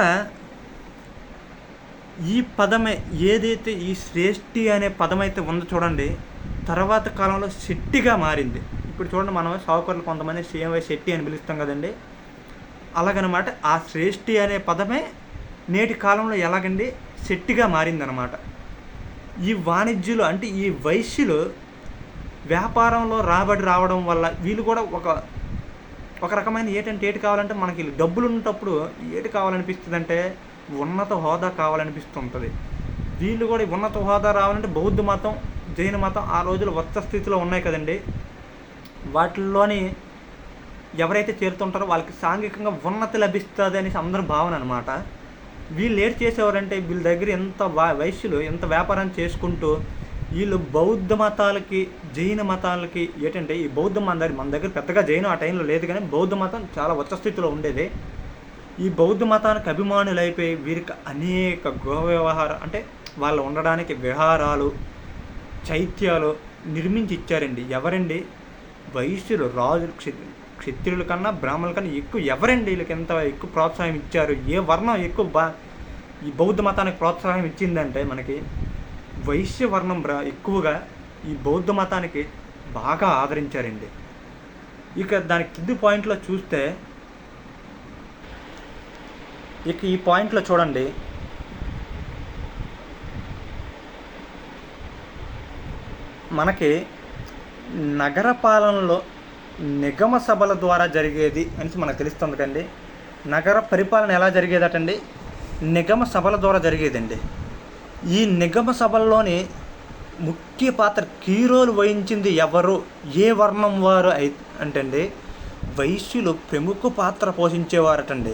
ఈ పదమే ఏదైతే ఈ శ్రేష్ఠి అనే పదం అయితే ఉందో చూడండి, తర్వాత కాలంలో శెట్టిగా మారింది. ఇప్పుడు చూడండి, మనం సావుకారులు కొంతమంది CMY శెట్టి అని పిలుస్తాం కదండి, అలాగనమాట. ఆ శ్రేష్ఠి అనే పదమే నేటి కాలంలో ఎలాగండి శెట్టిగా మారిందనమాట. ఈ వాణిజ్యులు అంటే ఈ వైశ్యులు వ్యాపారంలో రాబడి రావడం వల్ల వీళ్ళు కూడా ఒక రకమైన ఏటి కావాలంటే మనకి డబ్బులు ఉన్నప్పుడు ఏటి కావాలనిపిస్తుంది అంటే ఉన్నత హోదా కావాలనిపిస్తుంటుంది. వీళ్ళు కూడా ఉన్నత హోదా రావాలంటే బౌద్ధ మతం, జైన మతం ఆ రోజులు వర్త స్థితిలో ఉన్నాయి కదండి. వాటిల్లోని ఎవరైతే చేరుతుంటారో వాళ్ళకి సాంఘికంగా ఉన్నతి లభిస్తుంది అనేసి అందరి భావన అనమాట. వీళ్ళు ఏడు చేసేవారంటే వీళ్ళ దగ్గర ఎంత వైశ్యులు ఎంత వ్యాపారం చేసుకుంటూ వీళ్ళు బౌద్ధ మతాలకి జైన మతాలకి ఏంటంటే ఈ బౌద్ధ మన దగ్గర పెద్దగా జైనం ఆ టైంలో లేదు, కానీ బౌద్ధ మతం చాలా ఉచ్చ స్థితిలో ఉండేది. ఈ బౌద్ధ మతానికి అభిమానులైపోయి వీరికి అనేక గృహ వ్యవహారం అంటే వాళ్ళు ఉండడానికి విహారాలు, చైత్యాలు నిర్మించి ఇచ్చారండి. ఎవరండి? వైశ్యులు, రాజులు, క్షత్రియుల కన్నా బ్రాహ్మణుల కన్నా ఎక్కువ ఎవరండి వీళ్ళకి ఎంత ఎక్కువ ప్రోత్సాహం ఇచ్చారు? ఏ వర్ణం ఎక్కువ ఈ బౌద్ధ మతానికి ప్రోత్సాహం ఇచ్చిందంటే మనకి వైశ్య వర్ణం ఎక్కువగా ఈ బౌద్ధ మతానికి బాగా ఆదరించారండి. ఇక దానికి కింది పాయింట్లో చూస్తే, ఇక ఈ పాయింట్లో చూడండి, మనకి నగర పాలనలో నిగమ సభల ద్వారా జరిగేది అని మనకు తెలుస్తుంది కండి. నగర పరిపాలన ఎలా జరిగేదటండి? నిగమ సభల ద్వారా జరిగేదండి. ఈ నిగమ సభల్లోని ముఖ్య పాత్ర కీరోలు వహించింది ఎవరు, ఏ వర్ణం వారు అంటే వైశ్యులు ప్రముఖ పాత్ర పోషించేవారటండి.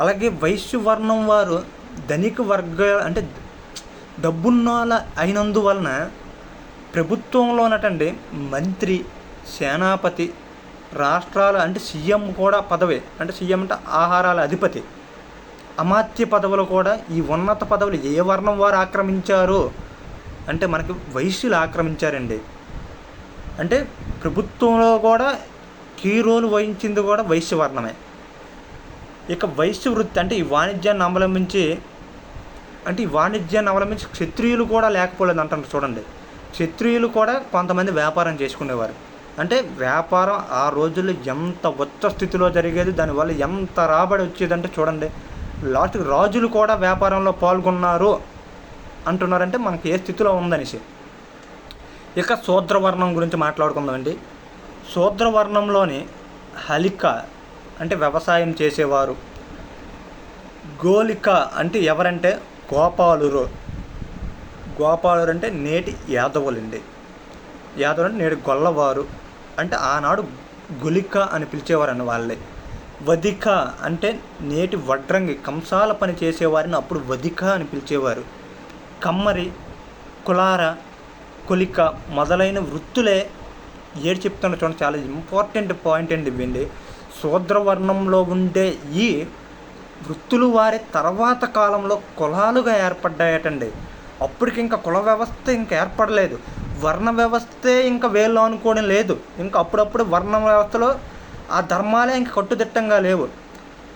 అలాగే వైశ్య వర్ణం వారు ధనిక వర్గ అంటే డబ్బున్నోళ్ళ అయినందువలన ప్రభుత్వంలోనటండి మంత్రి, సేనాపతి, రాష్ట్రాల అంటే సీఎం కూడా పదవి, అంటే సీఎం అంటే ఆహారాల అధిపతి, అమాత్య పదవులు కూడా ఈ ఉన్నత పదవులు ఏ వర్ణం వారు ఆక్రమించారు అంటే మనకి వైశ్యులు ఆక్రమించారండి. అంటే ప్రభుత్వంలో కూడా కీ రోల్ వహించింది కూడా వైశ్య వర్ణమే. ఇక వైశ్య వృత్తి అంటే ఈ వాణిజ్యాన్ని అవలంబించి క్షత్రియులు కూడా లేకపోలేదు అంటారు చూడండి. క్షత్రియులు కూడా కొంతమంది వ్యాపారం చేసుకునేవారు. అంటే వ్యాపారం ఆ రోజుల్లో ఎంత ఉచ్చ స్థితిలో జరిగేది, దానివల్ల ఎంత రాబడి వచ్చేదంటే చూడండి, లాస్ట్కి రాజులు కూడా వ్యాపారంలో పాల్గొన్నారు అంటున్నారంటే మనకి ఏ స్థితిలో ఉందనేసి. ఇక శూద్రవర్ణం గురించి మాట్లాడుకుందామండి. శూద్రవర్ణంలోని హలిక అంటే వ్యవసాయం చేసేవారు, గోలిక అంటే ఎవరంటే గోపాలుడు అంటే నేటి యాదవులండి. యాదవులు అంటే నేటి గొల్లవారు, అంటే ఆనాడు గులిక అని పిలిచేవారండి వాళ్ళే. వధిక అంటే నేటి వడ్రంగి, కంసాల పని చేసేవారిని అప్పుడు వధిక అని పిలిచేవారు. కమ్మరి, కులార, కొలిక మొదలైన వృత్తులే ఏడు చెప్తున్నా చూడండి, చాలా ఇంపార్టెంట్ పాయింట్ అండి ఇవ్వండి. శూద్రవర్ణంలో ఉండే ఈ వృత్తులు వారి తర్వాత కాలంలో కులాలుగా ఏర్పడ్డాయటండి. అప్పటికి ఇంకా కుల వ్యవస్థ ఇంకా ఏర్పడలేదు, వర్ణ వ్యవస్థే ఇంకా వేళ్ళు అనుకోవడం లేదు. ఇంకా అప్పుడప్పుడు వర్ణ వ్యవస్థలో ఆ ధర్మాలే ఇంకా కట్టుదిట్టంగా లేవు.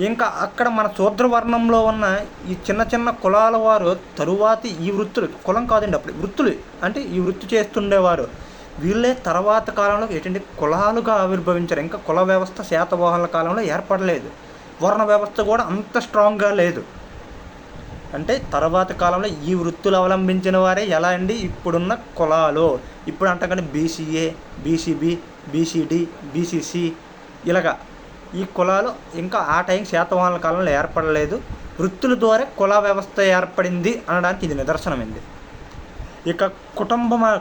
ఇంకా అక్కడ మన శూద్రవర్ణంలో ఉన్న ఈ చిన్న చిన్న కులాల వారు తరువాతి ఈ వృత్తులు, కులం కాదండి అప్పుడు వృత్తులు, అంటే ఈ వృత్తి చేస్తుండేవారు వీళ్ళే తర్వాత కాలంలో ఏంటంటే కులాలుగా ఆవిర్భవించారు. ఇంకా కుల వ్యవస్థ శాతవాహనుల కాలంలో ఏర్పడలేదు, వర్ణ వ్యవస్థ కూడా అంత స్ట్రాంగ్గా లేదు. అంటే తర్వాత కాలంలో ఈ వృత్తులు అవలంబించిన వారే ఎలా అండి ఇప్పుడున్న కులాలు. ఇప్పుడు అంటకంటే బీసీఏ, బీసీబీ, బీసీడీ, బీసీసీ ఇలాగా ఈ కులాలు ఇంకా ఆ టైం శాతవాహనుల కాలంలో ఏర్పడలేదు. వృత్తుల ద్వారా కుల వ్యవస్థ ఏర్పడింది అనడానికి ఇది నిదర్శనమైంది. ఇక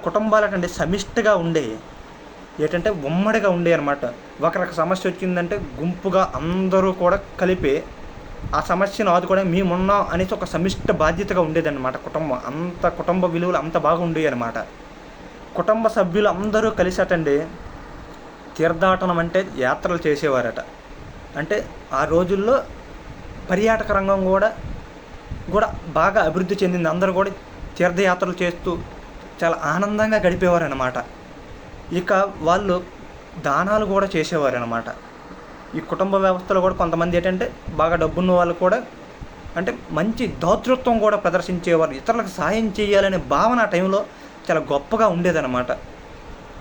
కుటుంబాలటండి సమిష్టిగా ఉండేవి, ఏంటంటే ఉమ్మడిగా ఉండేవి అనమాట. ఒకరికి సమస్య వచ్చిందంటే గుంపుగా అందరూ కూడా కలిపి ఆ సమస్యను ఆదుకోవడం మేమున్నాం అనేసి ఒక సమిష్టి బాధ్యతగా ఉండేదన్నమాట కుటుంబం. అంత కుటుంబ విలువలు అంత బాగా ఉండేవి అనమాట. కుటుంబ సభ్యులు అందరూ కలిసటండి తీర్థాటనం అంటే యాత్రలు చేసేవారట. అంటే ఆ రోజుల్లో పర్యాటక రంగం కూడా బాగా అభివృద్ధి చెందింది. అందరూ కూడా తీర్థయాత్రలు చేస్తూ చాలా ఆనందంగా గడిపేవారు అన్నమాట. ఇక వాళ్ళు దానాలు కూడా చేసేవారు అన్నమాట. ఈ కుటుంబ వ్యవస్థలో కూడా కొంతమంది ఏంటంటే బాగా డబ్బున్న వాళ్ళు కూడా అంటే మంచి దాతృత్వం కూడా ప్రదర్శించేవారు. ఇతరులకు సాయం చేయాలనే భావన ఆ టైంలో చాలా గొప్పగా ఉండేదన్నమాట.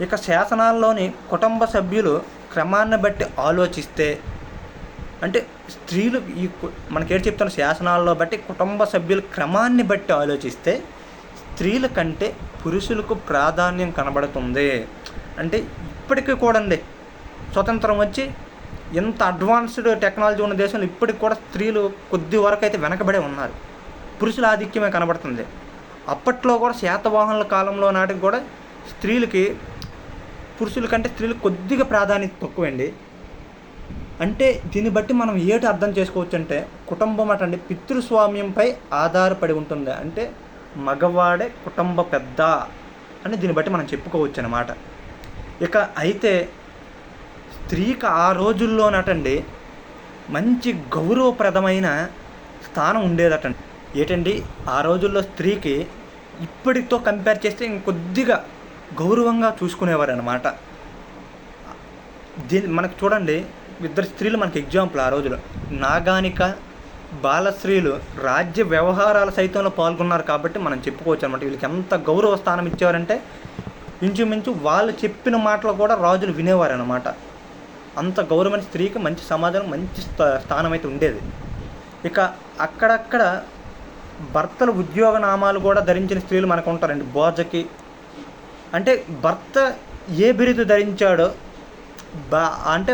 ఇక శాసనాల్లోని కుటుంబ సభ్యులు క్రమాన్ని బట్టి ఆలోచిస్తే, అంటే స్త్రీలు ఈ మనకేటి చెప్తున్న శాసనాల్లో బట్టి కుటుంబ సభ్యులు క్రమాన్ని బట్టి ఆలోచిస్తే స్త్రీల కంటే పురుషులకు ప్రాధాన్యం కనబడుతుంది. అంటే ఇప్పటికీ కూడా అండి స్వతంత్రం వచ్చి ఎంత అడ్వాన్స్డ్ టెక్నాలజీ ఉన్న దేశంలో ఇప్పటికి కూడా స్త్రీలు కొద్ది వరకు అయితే వెనకబడే ఉన్నారు. పురుషుల ఆధిక్యమే కనబడుతుంది. అప్పట్లో కూడా శాతవాహనుల కాలంలో నాటికి కూడా పురుషుల కంటే స్త్రీలకు కొద్దిగా ప్రాధాన్యత తక్కువండి. అంటే దీన్ని బట్టి మనం ఏటి అర్థం చేసుకోవచ్చు అంటే కుటుంబం అటండి పితృస్వామ్యంపై ఆధారపడి ఉంటుంది. అంటే మగవాడే కుటుంబ పెద్ద అని దీన్ని బట్టి మనం చెప్పుకోవచ్చు అన్నమాట. ఇక అయితే స్త్రీకి ఆ రోజుల్లోనటండి మంచి గౌరవప్రదమైన స్థానం ఉండేదటండి. ఏంటండి ఆ రోజుల్లో స్త్రీకి ఇప్పటితో కంపేర్ చేస్తే ఇంకొద్దిగా గౌరవంగా చూసుకునేవారు అనమాట. మనకు చూడండి ఇద్దరు స్త్రీలు మనకి ఎగ్జాంపుల్. ఆ రోజులో నాగానిక, బాలస్త్రీలు రాజ్య వ్యవహారాల సైతంలో పాల్గొన్నారు కాబట్టి మనం చెప్పుకోవచ్చు అనమాట. వీళ్ళకి ఎంత గౌరవ స్థానం ఇచ్చేవారంటే ఇంచుమించు వాళ్ళు చెప్పిన మాటలు కూడా రాజులు వినేవారు అనమాట. అంత గౌరవమైన స్త్రీకి మంచి సమాజంలో మంచి స్థానం అయితే ఉండేది. ఇక అక్కడక్కడ భర్తల ఉద్యోగ నామాలు కూడా ధరించిన స్త్రీలు మనకు ఉంటారండి. భోజకి అంటే భర్త ఏ బిరుదు ధరించాడో అంటే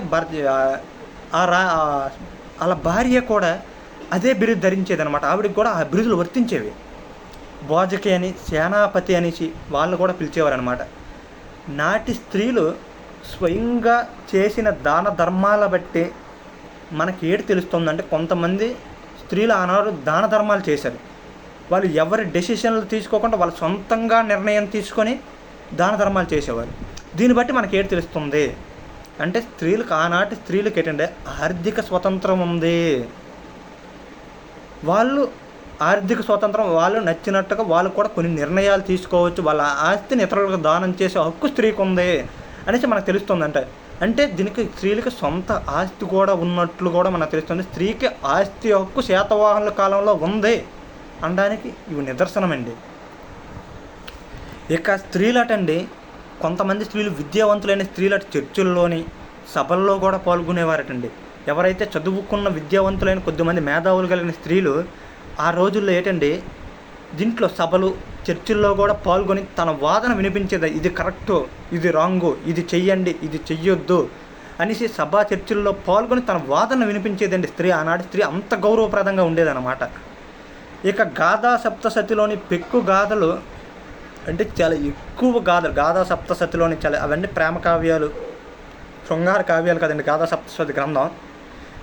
అలా భార్య కూడా అదే బిరుదు ధరించేదనమాట. ఆవిడకి కూడా ఆ బిరుదులు వర్తించేవి. భోజకి అని, సేనాపతి అనేసి వాళ్ళు కూడా పిలిచేవారు అనమాట. నాటి స్త్రీలు స్వయంగా చేసిన దాన ధర్మాల బట్టి మనకి ఏడు తెలుస్తుందంటే కొంతమంది స్త్రీలు ఆనాడు దాన ధర్మాలు చేశారు. వాళ్ళు ఎవరి డెసిషన్లు తీసుకోకుండా వాళ్ళు సొంతంగా నిర్ణయం తీసుకొని దాన ధర్మాలు చేసేవారు. దీన్ని బట్టి మనకి ఏడు తెలుస్తుంది అంటే ఆనాటి స్త్రీలకు ఏంటంటే ఆర్థిక స్వతంత్రం ఉంది. వాళ్ళు ఆర్థిక స్వతంత్రం, వాళ్ళు నచ్చినట్టుగా వాళ్ళు కూడా కొన్ని నిర్ణయాలు తీసుకోవచ్చు. వాళ్ళ ఆస్తిని ఇతరులకు దానం చేసే హక్కు స్త్రీకి ఉంది అనేసి మనకు తెలుస్తుంది. అంటే దీనికి స్త్రీలకి సొంత ఆస్తి కూడా ఉన్నట్లు కూడా మనకు తెలుస్తుంది. స్త్రీకి ఆస్తి హక్కు శాతవాహనుల కాలంలో ఉంది అనడానికి ఇవి నిదర్శనమండి. ఇక స్త్రీలటండి కొంతమంది స్త్రీలు విద్యావంతులైన స్త్రీలట చర్చిల్లోని సభల్లో కూడా పాల్గొనేవారటండి. ఎవరైతే చదువుకున్న విద్యావంతులైన కొద్దిమంది మేధావులు కలిగిన స్త్రీలు ఆ రోజుల్లో ఏంటండి దీంట్లో సభలు చర్చిల్లో కూడా పాల్గొని తన వాదన వినిపించేది. ఇది కరెక్టు, ఇది రాంగు, ఇది చెయ్యండి, ఇది చెయ్యొద్దు అనేసి సభా చర్చిల్లో పాల్గొని తన వాదన వినిపించేదండి స్త్రీ. ఆనాటి స్త్రీ అంత గౌరవప్రదంగా ఉండేదన్నమాట. ఇక గాథా సప్తసతిలోని పెక్కు గాథలు అంటే చాలా ఎక్కువ గాథలు, గాథా సప్తశతిలోని చాలా అవన్నీ ప్రేమ కావ్యాలు, శృంగార కావ్యాలు కదండి గాథా సప్తశతి గ్రంథం.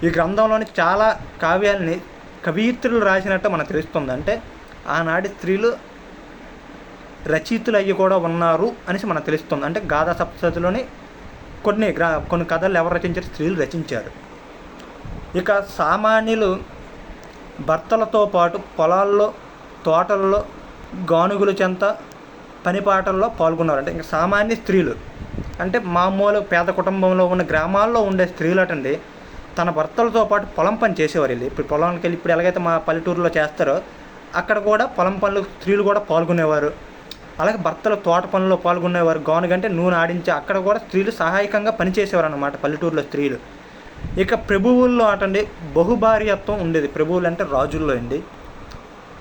ఈ గ్రంథంలోని చాలా కావ్యాలని కవయిత్రులు రాసినట్టు మనకు తెలుస్తుంది. అంటే ఆనాటి స్త్రీలు రచయితలు అయ్యి కూడా ఉన్నారు అనేసి మనకు తెలుస్తుంది. అంటే గాథా సప్తశతిలోని కొన్ని కథలు ఎవరు రచించారు? స్త్రీలు రచించారు. ఇక సామాన్యులు భర్తలతో పాటు పొలాల్లో, తోటల్లో, గానుగుల చెంత పనిపాటల్లో పాల్గొన్నారు. అంటే ఇంకా సామాన్య స్త్రీలు అంటే మామూలు పేద కుటుంబంలో ఉన్న గ్రామాల్లో ఉండే స్త్రీలు అటండి తన భర్తలతో పాటు పొలం పని చేసేవారు. వెళ్ళి ఇప్పుడు పొలానికి వెళ్ళి ఇప్పుడు ఎలాగైతే మా పల్లెటూరులో చేస్తారో అక్కడ కూడా పొలం పనులు స్త్రీలు కూడా పాల్గొనేవారు. అలాగే భర్తలు తోట పనుల్లో పాల్గొనేవారు. గానుగంటే నూనె ఆడించి అక్కడ కూడా స్త్రీలు సహాయకంగా పనిచేసేవారు అన్నమాట పల్లెటూరులో స్త్రీలు. ఇక ప్రభువుల్లో అటండి బహుభార్యత్వం ఉండేది. ప్రభువులు అంటే రాజుల్లో అండి.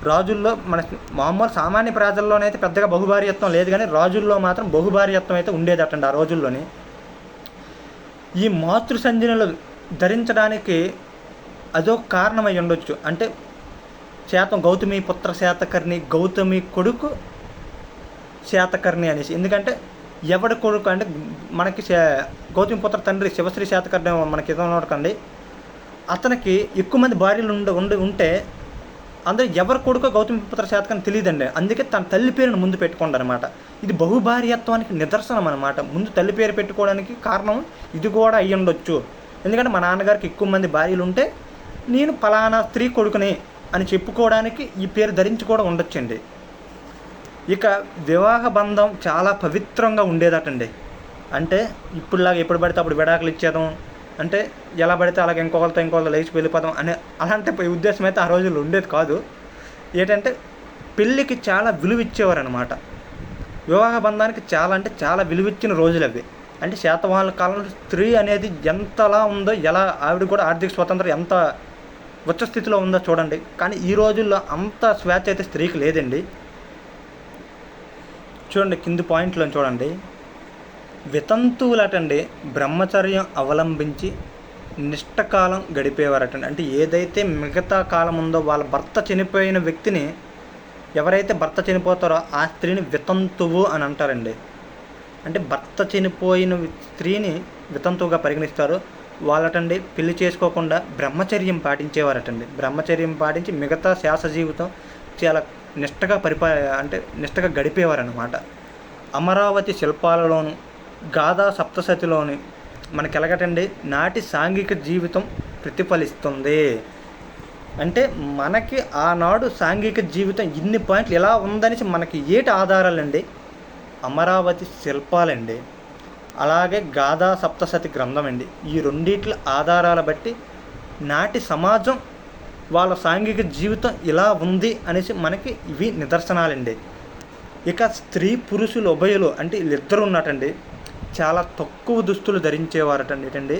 రాజుల్లో మన మామూలు సామాన్య ప్రజల్లోనైతే పెద్దగా బహుభార్యత్వం లేదు, కానీ రాజుల్లో మాత్రం బహుభార్యత్వం అయితే ఉండేది అటండి ఆ రోజుల్లోని. ఈ మాతృ సంజనలు ధరించడానికి అదొక కారణమై ఉండొచ్చు. అంటే గౌతమి పుత్ర శాతకర్ణి, గౌతమి కొడుకు శాతకర్ణి అనేసి. ఎందుకంటే ఎవడి కొడుకు అంటే మనకి గౌతమి పుత్ర తండ్రి శివశ్రీ శాతకర్ణి మనకి ఇదనకండి, అతనికి ఎక్కువ మంది భార్యలు ఉంటే అందరూ ఎవరి కొడుకో గౌతమి పుత్ర శాతకర్ణి తెలియదండి. అందుకే తన తల్లి పేరును ముందు పెట్టుకోండి అనమాట. ఇది బహుభార్యత్వానికి నిదర్శనం అనమాట. ముందు తల్లి పేరు పెట్టుకోవడానికి కారణం ఇది కూడా అయ్యి ఉండొచ్చు. ఎందుకంటే మా నాన్నగారికి ఎక్కువ మంది భార్యలు ఉంటే నేను ఫలానా స్త్రీ కొడుకుని అని చెప్పుకోవడానికి ఈ పేరు ధరించి కూడా ఉండొచ్చండి. ఇక వివాహ బంధం చాలా పవిత్రంగా ఉండేదటండి. అంటే ఇప్పుడులాగా ఎప్పుడు పడితే అప్పుడు విడాకులు ఇచ్చేద్దాం, అంటే ఎలా పడితే అలాగే ఇంకొకరితో లేచి వెళ్ళిపోదాం అనే అలాంటి ఉద్దేశం అయితే ఆ రోజుల్లో ఉండేది కాదు. ఏంటంటే పెళ్ళికి చాలా విలువ ఇచ్చేవారు అనమాట. వివాహ బంధానికి చాలా విలువ ఇచ్చిన రోజులు అవి. అంటే శాతవాహనుల కాలంలో స్త్రీ అనేది ఎంతలా ఉందో, ఎలా ఆవిడ కూడా ఆర్థిక స్వతంత్రం ఎంత ఉచ్చ స్థితిలో ఉందో చూడండి. కానీ ఈ రోజుల్లో అంత స్వేచ్ఛ అయితే స్త్రీకి లేదండి. చూడండి కింది పాయింట్లో చూడండి. వితంతువులటండి బ్రహ్మచర్యం అవలంబించి నిష్టకాలం గడిపేవారటండి. అంటే ఏదైతే మిగతా కాలం ఉందో వాళ్ళ భర్త చనిపోయిన వ్యక్తిని, ఎవరైతే భర్త చనిపోతారో ఆ స్త్రీని వితంతువు అని అంటారండి. అంటే భర్త చనిపోయిన స్త్రీని వితంతువుగా పరిగణిస్తారు. వాళ్ళటండి పెళ్లి చేసుకోకుండా బ్రహ్మచర్యం పాటించేవారటండి. బ్రహ్మచర్యం పాటించి మిగతా శాస జీవితం చాలా నిష్టగా గడిపేవారనమాట. అమరావతి శిల్పాలలోను గాథా సప్తశతిలోని మనకి ఎలాగటండి నాటి సాంఘిక జీవితం ప్రతిఫలిస్తుంది. అంటే మనకి ఆనాడు సాంఘిక జీవితం ఇన్ని పాయింట్లు ఎలా ఉందనేసి మనకి ఏటి ఆధారాలండి? అమరావతి శిల్పాలండి, అలాగే గాథా సప్తశతి గ్రంథం అండి. ఈ రెండిట్ల ఆధారాల బట్టి నాటి సమాజం వాళ్ళ సాంఘిక జీవితం ఇలా ఉంది అనేసి మనకి ఇవి నిదర్శనాలండి. ఇక స్త్రీ పురుషులు ఉభయులు అంటే వీళ్ళిద్దరూ ఉన్నటండి చాలా తక్కువ దుస్తులు ధరించేవారటండి.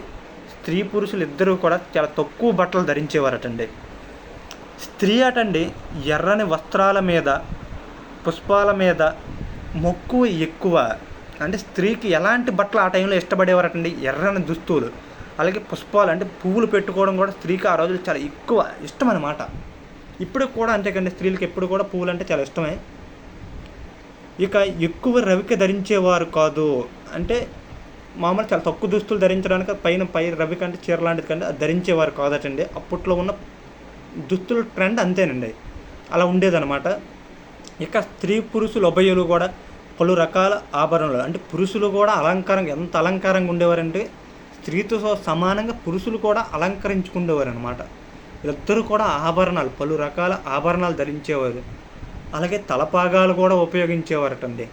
స్త్రీ పురుషులు ఇద్దరూ కూడా చాలా తక్కువ బట్టలు ధరించేవారటండి. స్త్రీ అటండి ఎర్రని వస్త్రాల మీద, పుష్పాల మీద మక్కువ ఎక్కువ. అంటే స్త్రీకి ఎలాంటి బట్టలు ఆ టైంలో ఇష్టపడేవారటండి? ఎర్రని దుస్తులు, అలాగే పుష్పాలు అంటే పువ్వులు పెట్టుకోవడం కూడా స్త్రీకి ఆ రోజులు చాలా ఎక్కువ ఇష్టం అన్నమాట. ఇప్పుడు కూడా అంతేకండి, స్త్రీలకు ఎప్పుడు కూడా పువ్వులు అంటే చాలా ఇష్టమే. ఇక ఎక్కువ రవిక ధరించేవారు కాదు. అంటే మామూలు చాలా తక్కువ దుస్తులు ధరించడానికి పై రవిక అంటే చీర లాంటిది కంటే అది ధరించేవారు కాదటండి. అప్పట్లో ఉన్న దుస్తుల ట్రెండ్ అంతేనండి, అలా ఉండేదన్నమాట. ఇక స్త్రీ పురుషులు ఉభయులు కూడా పలు రకాల ఆభరణలు, అంటే పురుషులు కూడా ఎంత అలంకారంగా ఉండేవారంటే స్త్రీతో సమానంగా పురుషులు కూడా అలంకరించుకునేవారు అనమాట. ఇద్దరు కూడా ఆభరణాలు, పలు రకాల ఆభరణాలు ధరించేవారు. అలాగే తలపాగాలు కూడా ఉపయోగించేవారటండి.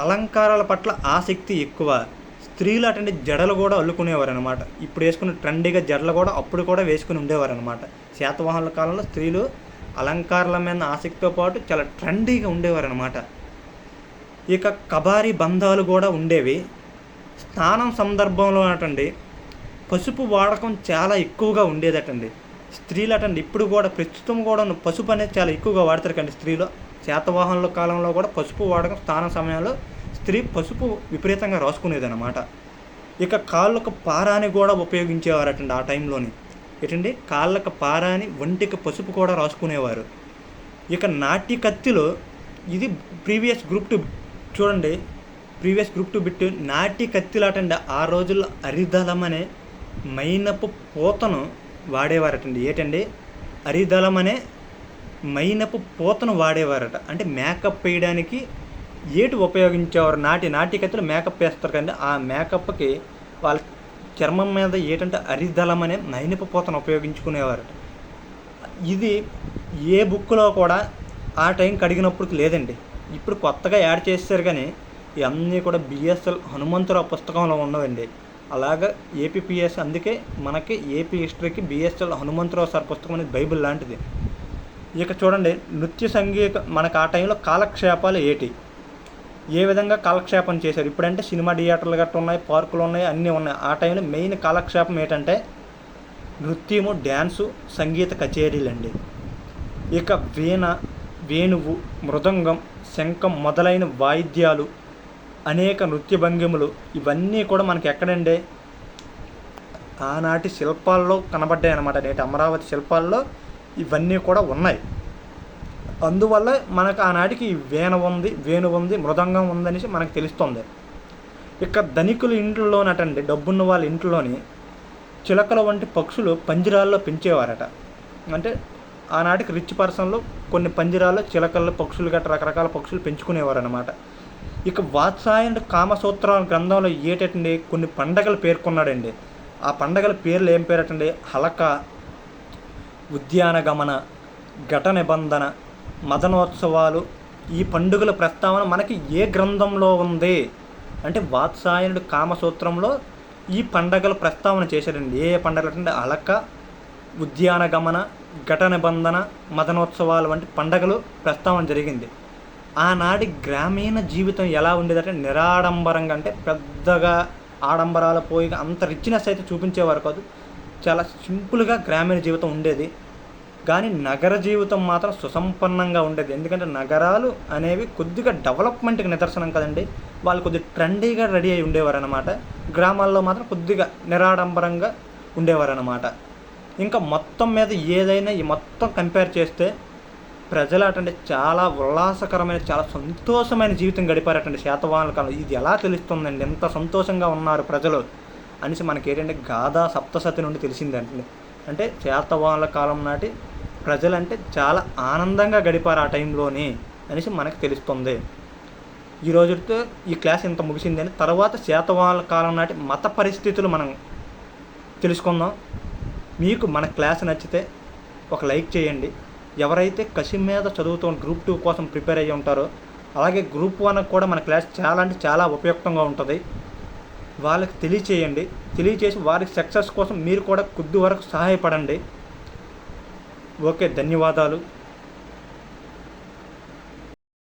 అలంకారాల పట్ల ఆసక్తి ఎక్కువ. స్త్రీలు అటండి జడలు కూడా అల్లుకునేవారు అనమాట. ఇప్పుడు వేసుకునే ట్రెండీగా జడలు కూడా అప్పుడు కూడా వేసుకుని ఉండేవారు అనమాట. శాతవాహనుల కాలంలో స్త్రీలు అలంకారాల మీద ఆసక్తితో పాటు చాలా ట్రెండీగా ఉండేవారు అనమాట. ఇక కబారీ బంధాలు కూడా ఉండేవి. స్నానం సందర్భంలో అటండి పసుపు వాడకం చాలా ఎక్కువగా ఉండేదటండి. స్త్రీలు అటండి ఇప్పుడు కూడా ప్రస్తుతం కూడా పసుపు అనేది చాలా ఎక్కువగా వాడతారు కండి స్త్రీలు. శాతవాహనుల కాలంలో కూడా పసుపు వాడకం స్నానం సమయంలో స్త్రీ పసుపు విపరీతంగా రాసుకునేదన్నమాట. ఇక కాళ్ళకు పారాని కూడా ఉపయోగించేవారటండి ఆ టైంలోని. ఏంటండి కాళ్ళకు పారాని, ఒంటికి పసుపు కూడా రాసుకునేవారు. ఇక నాటి కత్తిలో ఇది ప్రీవియస్ గ్రూప్ 2 చూడండి. ప్రీవియస్ గ్రూప్ 2 బిట్ నాటి కత్తిలాటండి. ఆ రోజుల్లో అరిదళం అనే మైనపు పూతను వాడేవారటండి. ఏంటండి, అరిదళం అనే మైనపు పూతను వాడేవారట. అంటే మేకప్ వేయడానికి ఏటి ఉపయోగించేవారు. నాటి కత్తిలో మేకప్ వేస్తారు కదండి. ఆ మేకప్కి వాళ్ళ చర్మం మీద ఏంటంటే అరిదళం అనే మైనపు పూతను ఉపయోగించుకునేవారట. ఇది ఏ బుక్లో కూడా ఆ టైంకి అడిగినప్పుడు లేదండి. ఇప్పుడు కొత్తగా యాడ్ చేశారు, కానీ ఇవన్నీ కూడా బిఎస్ఎల్ హనుమంతరావు పుస్తకంలో ఉన్నవండి. అలాగా ఏపీపీఎస్, అందుకే మనకి ఏపీ హిస్టరీకి బిఎస్ఎల్ హనుమంతరావు సార్ పుస్తకం అనేది బైబిల్ లాంటిది. ఇక చూడండి, నృత్య సంగీత మనకు ఆ టైంలో కాలక్షేపాలు ఏ విధంగా కాలక్షేపం చేశారు. ఇప్పుడంటే సినిమా థియేటర్లు గట్రా ఉన్నాయి, పార్కులు ఉన్నాయి, అన్నీ ఉన్నాయి. ఆ టైంలో మెయిన్ కాలక్షేపం ఏంటంటే నృత్యము, డ్యాన్సు, సంగీత కచేరీలండి. ఇక వీణ, వేణువు, మృదంగం, శంఖం మొదలైన వాయిద్యాలు, అనేక నృత్య భంగిములు ఇవన్నీ కూడా మనకి ఎక్కడండి, ఆనాటి శిల్పాల్లో కనబడ్డాయి అన్నమాట. నేటి అమరావతి శిల్పాల్లో ఇవన్నీ కూడా ఉన్నాయి. అందువల్ల మనకు ఆనాటికి వేణ ఉంది, వేణు ఉంది, మృదంగం ఉందనేసి మనకు తెలుస్తుంది. ఇక ధనికుల ఇంట్లోనటండి, డబ్బున్న వాళ్ళ ఇంట్లోని చిలకల వంటి పక్షులు పంజరాల్లో పెంచేవారట. అంటే ఆనాటికి రిచ్ పర్సన్లు కొన్ని పంజరాల్లో చిలకలు, పక్షులు గట్రా రకరకాల పక్షులు పెంచుకునేవారు అనమాట. ఇక వాత్సాయనుడు కామసూత్రాల గ్రంథంలో ఏటండి కొన్ని పండగలు పేర్కొన్నాడండి. ఆ పండగల పేర్లు ఏం పేరటండి, హలక, ఉద్యాన గమన, ఘట నిబంధన, మదనోత్సవాలు. ఈ పండుగల ప్రస్తావన మనకి ఏ గ్రంథంలో ఉంది అంటే వాత్సాయనుడు కామసూత్రంలో ఈ పండగల ప్రస్తావన చేశాడండి. ఏ పండగలు అంటే హలక, ఉద్యాన గమన, ఘట నిబంధన, మదనోత్సవాలు వంటి పండగలు ప్రస్తావన జరిగింది. ఆనాటి గ్రామీణ జీవితం ఎలా ఉండేదంటే నిరాడంబరంగా, అంటే పెద్దగా ఆడంబరాలు పోయి అంత రిచ్నెస్ అయితే చూపించేవారు కాదు. చాలా సింపుల్గా గ్రామీణ జీవితం ఉండేది. కానీ నగర జీవితం మాత్రం సుసంపన్నంగా ఉండేది. ఎందుకంటే నగరాలు అనేవి కొద్దిగా డెవలప్మెంట్కి నిదర్శనం కదండి. వాళ్ళు కొద్దిగా ట్రెండీగా రెడీ అయి ఉండేవారు అన్నమాట. గ్రామాల్లో మాత్రం కొద్దిగా నిరాడంబరంగా ఉండేవారు అన్నమాట. ఇంకా మొత్తం మీద ఏదైనా ఈ మొత్తం కంపేర్ చేస్తే ప్రజలు అటండి చాలా ఉల్లాసకరమైన, చాలా సంతోషమైన జీవితం గడిపారటండి శాతవాహనుల కాలం. ఇది ఎలా తెలుస్తుందండి, ఎంత సంతోషంగా ఉన్నారు ప్రజలు అనేసి మనకి ఏంటంటే గాథా సప్తసతి నుండి తెలిసిందండి. అంటే శాతవాహనుల కాలం నాటి ప్రజలంటే చాలా ఆనందంగా గడిపారు ఆ టైంలోని అనేసి మనకు తెలుస్తుంది. ఈ రోజుతో ఈ క్లాస్ ఇంత ముగిసిందని. తర్వాత శాతవాహనుల కాలం నాటి మత పరిస్థితులు మనం తెలుసుకుందాం. మీకు మన క్లాస్ నచ్చితే ఒక లైక్ చేయండి. ఎవరైతే కసి మీద చదువుతూ గ్రూప్ 2 కోసం ప్రిపేర్ అయ్యి ఉంటారో, అలాగే గ్రూప్ 1 కూడా మన క్లాస్ చాలా అంటే చాలా ఉపయుక్తంగా ఉంటుంది. వాళ్ళకి తెలియచేసి వారికి సక్సెస్ కోసం మీరు కూడా కొద్ది వరకు సహాయపడండి. ఓకే, ధన్యవాదాలు.